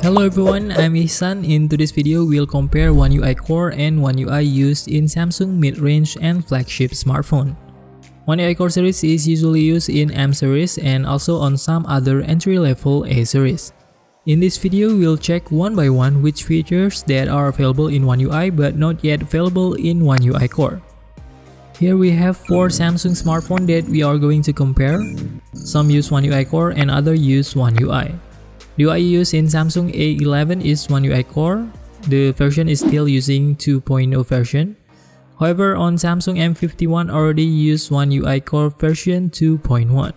Hello everyone, I'm Ihsan. In today's video, we'll compare OneUI Core and OneUI used in Samsung mid-range and flagship smartphone. OneUI Core series is usually used in M series and also on some other entry-level A series. In this video, we'll check one by one which features that are available in OneUI but not yet available in OneUI Core. Here we have 4 Samsung smartphones that we are going to compare. Some use OneUI Core and others use OneUI. The UI used in Samsung A11 is OneUI Core. The version is still using 2.0 version. However, on Samsung M51 already use OneUI Core version 2.1.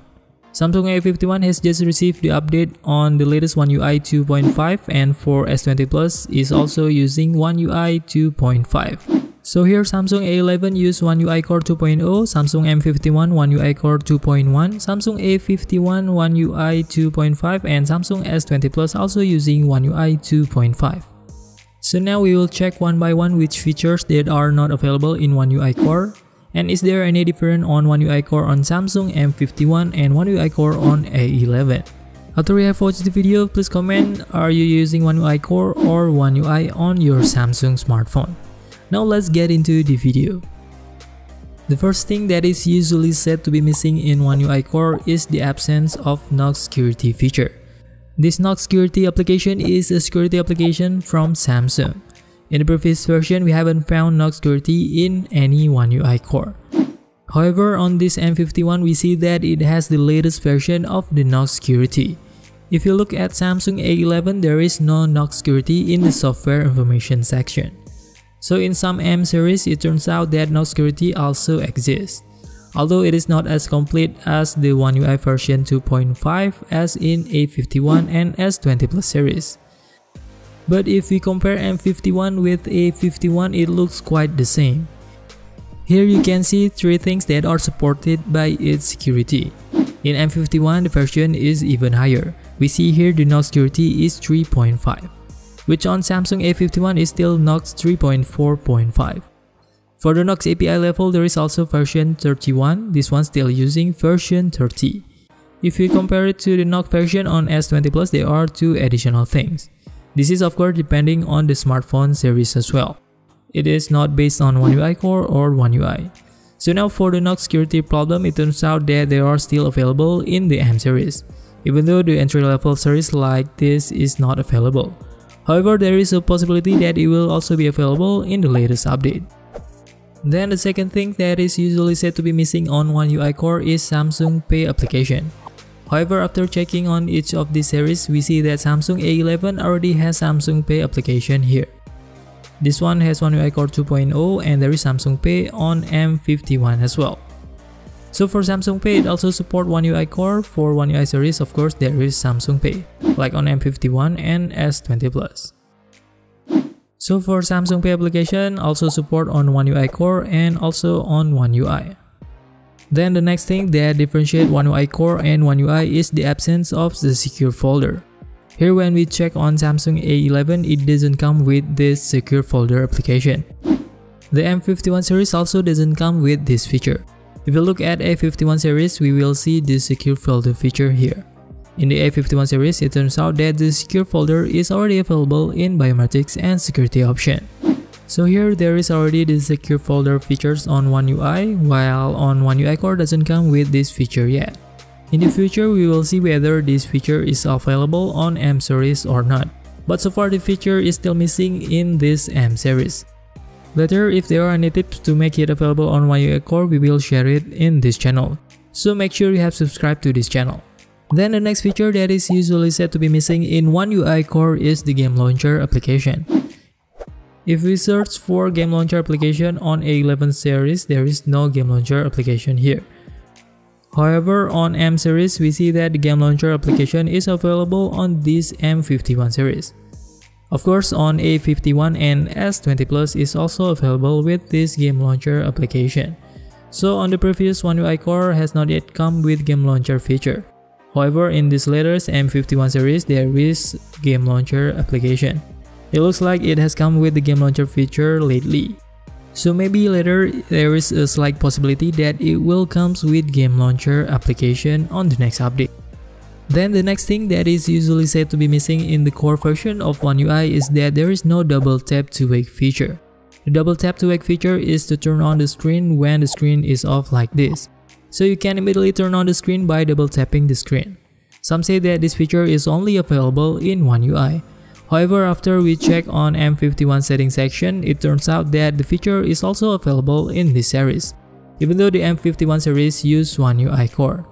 Samsung A51 has just received the update on the latest OneUI 2.5, and for S20 Plus is also using OneUI 2.5. So here Samsung A11 use OneUI Core 2.0, Samsung M51 OneUI Core 2.1, Samsung A51 OneUI 2.5, and Samsung S20 Plus also using OneUI 2.5. So now we will check one by one which features that are not available in OneUI Core, and is there any difference on OneUI Core on Samsung M51 and OneUI Core on A11. After you have watched the video, please comment, are you using OneUI Core or OneUI on your Samsung smartphone? Now let's get into the video. The first thing that is usually said to be missing in OneUI Core is the absence of KNOX security feature. This KNOX security application is a security application from Samsung. In the previous version, we haven't found KNOX security in any OneUI Core. However, on this M51, we see that it has the latest version of the KNOX security. If you look at Samsung A11, there is no KNOX security in the software information section. So in some M series, it turns out that KNOX security also exists, although it is not as complete as the OneUI version 2.5 as in A51 and S20 Plus series. But if we compare M51 with A51, it looks quite the same. Here you can see 3 things that are supported by its security. In M51, the version is even higher. We see here the KNOX security is 3.5. which on Samsung A51 is still KNOX 3.4.5. For the KNOX API level, there is also version 31, this one still using version 30. If we compare it to the KNOX version on S20 Plus, there are 2 additional things. This is of course depending on the smartphone series as well. It is not based on OneUI Core or OneUI. So now for the KNOX security problem, it turns out that they are still available in the M series, even though the entry-level series like this is not available. However, there is a possibility that it will also be available in the latest update. Then the second thing that is usually said to be missing on OneUI Core is Samsung Pay application. However, after checking on each of these series, we see that Samsung A11 already has Samsung Pay application here. This one has OneUI Core 2.0 and there is Samsung Pay on M51 as well. So for Samsung Pay, it also supports OneUI Core. For OneUI series, of course, there is Samsung Pay, like on M51 and S20 Plus. So for Samsung Pay application, also support on OneUI Core and also on OneUI. Then the next thing that differentiates OneUI Core and OneUI is the absence of the secure folder. Here when we check on Samsung A11, it doesn't come with this secure folder application. The M51 series also doesn't come with this feature. If you look at A51 series, we will see the secure folder feature here. In the A51 series, it turns out that the secure folder is already available in biometrics and security option. So here there is already the secure folder features on OneUI, while on OneUI Core doesn't come with this feature yet. In the future, we will see whether this feature is available on M series or not. But so far the feature is still missing in this M series. Later, if there are any tips to make it available on OneUI Core, we will share it in this channel. So make sure you have subscribed to this channel. Then the next feature that is usually said to be missing in OneUI Core is the Game Launcher application. If we search for Game Launcher application on A11 series, there is no Game Launcher application here. However, on M series, we see that the Game Launcher application is available on this M51 series. Of course, on A51 and S20 Plus is also available with this Game Launcher application. So on the previous OneUI Core has not yet come with Game Launcher feature. However, in this latest M51 series, there is Game Launcher application. It looks like it has come with the Game Launcher feature lately. So maybe later there is a slight possibility that it will come with Game Launcher application on the next update. Then the next thing that is usually said to be missing in the core version of OneUI is that there is no double tap to wake feature. The double tap to wake feature is to turn on the screen when the screen is off like this. So you can immediately turn on the screen by double tapping the screen. Some say that this feature is only available in OneUI. However, after we check on M51 settings section, it turns out that the feature is also available in this series, even though the M51 series use OneUI core.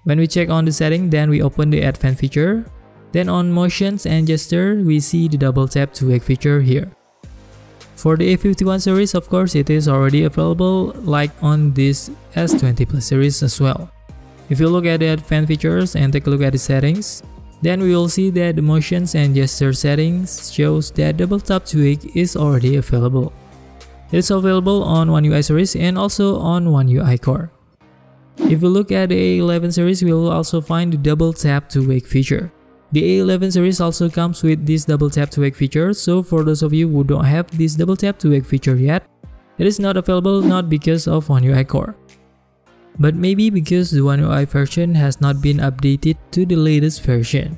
When we check on the setting, then we open the advanced feature. Then on motions and gesture, we see the double tap to wake feature here. For the A51 series, of course, it is already available like on this S20 Plus series as well. If you look at the advanced features and take a look at the settings, then we will see that the motions and gesture settings shows that double tap to wake is already available. It is available on OneUI series and also on OneUI core. If we look at the A11 series, we will also find the double tap to wake feature. The A11 series also comes with this double tap to wake feature, so for those of you who don't have this double tap to wake feature yet, it is not available not because of OneUI core, but maybe because the OneUI version has not been updated to the latest version,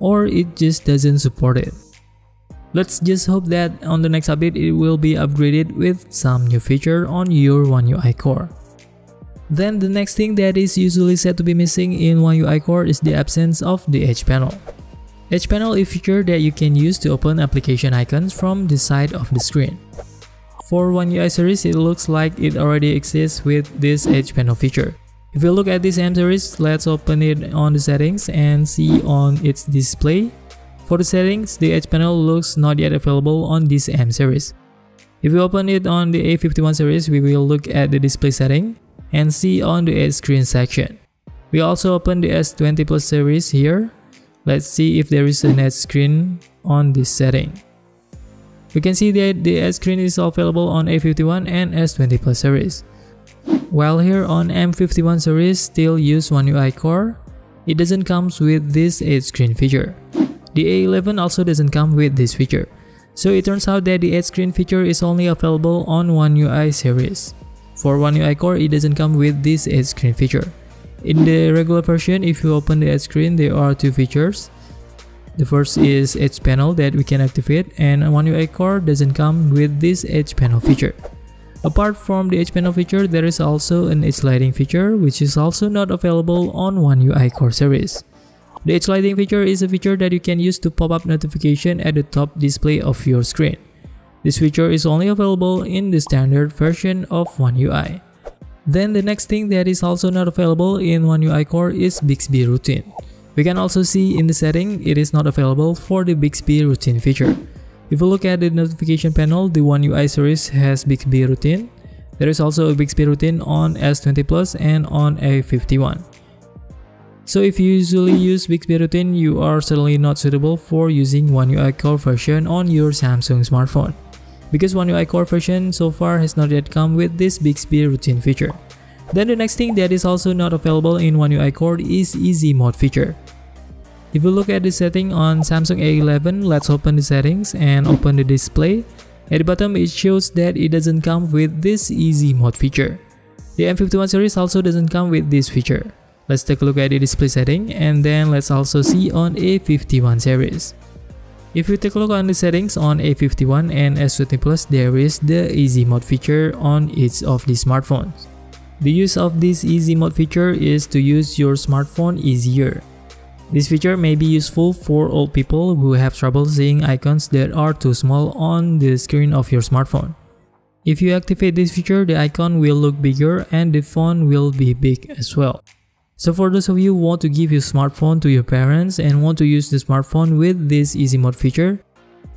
or it just doesn't support it. Let's just hope that on the next update it will be upgraded with some new feature on your OneUI core. Then the next thing that is usually said to be missing in OneUI core is the absence of the Edge panel. Edge panel is a feature that you can use to open application icons from the side of the screen. For OneUI series, it looks like it already exists with this Edge panel feature. If you look at this M series, let's open it on the settings and see on its display. For the settings, the Edge panel looks not yet available on this M series. If we open it on the A51 series, we will look at the display setting and see on the Edge screen section. We also open the S20 Plus series here. Let's see if there is an Edge screen on this setting. We can see that the Edge screen is available on A51 and S20 Plus series. While here on M51 series still use OneUI core, it doesn't come with this Edge screen feature. The A11 also doesn't come with this feature. So it turns out that the Edge screen feature is only available on OneUI series. For OneUI core, it doesn't come with this Edge screen feature. In the regular version, if you open the Edge screen, there are two features. The first is Edge panel that we can activate, and OneUI core doesn't come with this Edge panel feature. Apart from the Edge panel feature, there is also an Edge lighting feature which is also not available on OneUI core series. The Edge lighting feature is a feature that you can use to pop up notification at the top display of your screen. This feature is only available in the standard version of OneUI. Then the next thing that is also not available in OneUI core is BIXBY routine. We can also see in the setting it is not available for the BIXBY routine feature. If you look at the notification panel, the OneUI series has BIXBY routine. There is also a BIXBY routine on S20 Plus and on A51. So if you usually use BIXBY routine, you are certainly not suitable for using OneUI core version on your Samsung smartphone, because OneUI core version so far has not yet come with this BIXBY routine feature. Then the next thing that is also not available in OneUI core is easy mode feature. If you look at the setting on Samsung A11, let's open the settings and open the display. At the bottom it shows that it doesn't come with this easy mode feature. The M51 series also doesn't come with this feature. Let's take a look at the display setting, and then let's also see on A51 series. If you take a look on the settings on A51 and S20 Plus, there is the easy mode feature on each of the smartphones. The use of this easy mode feature is to use your smartphone easier. This feature may be useful for old people who have trouble seeing icons that are too small on the screen of your smartphone. If you activate this feature, the icon will look bigger and the font will be big as well. So for those of you who want to give your smartphone to your parents and want to use the smartphone with this easy mode feature,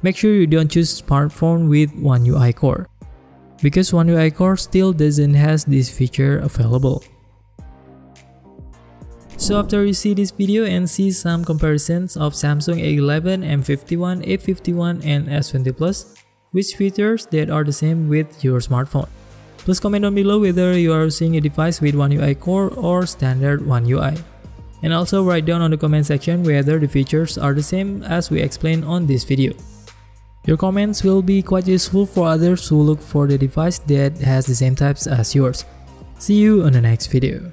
make sure you don't choose smartphone with OneUI core, because OneUI core still doesn't have this feature available. So after you see this video and see some comparisons of Samsung A11, M51, A51 and S20 Plus, which features that are the same with your smartphone? Please comment down below whether you are using a device with OneUI core or standard OneUI. And also write down on the comment section whether the features are the same as we explained on this video. Your comments will be quite useful for others who look for the device that has the same types as yours. See you on the next video.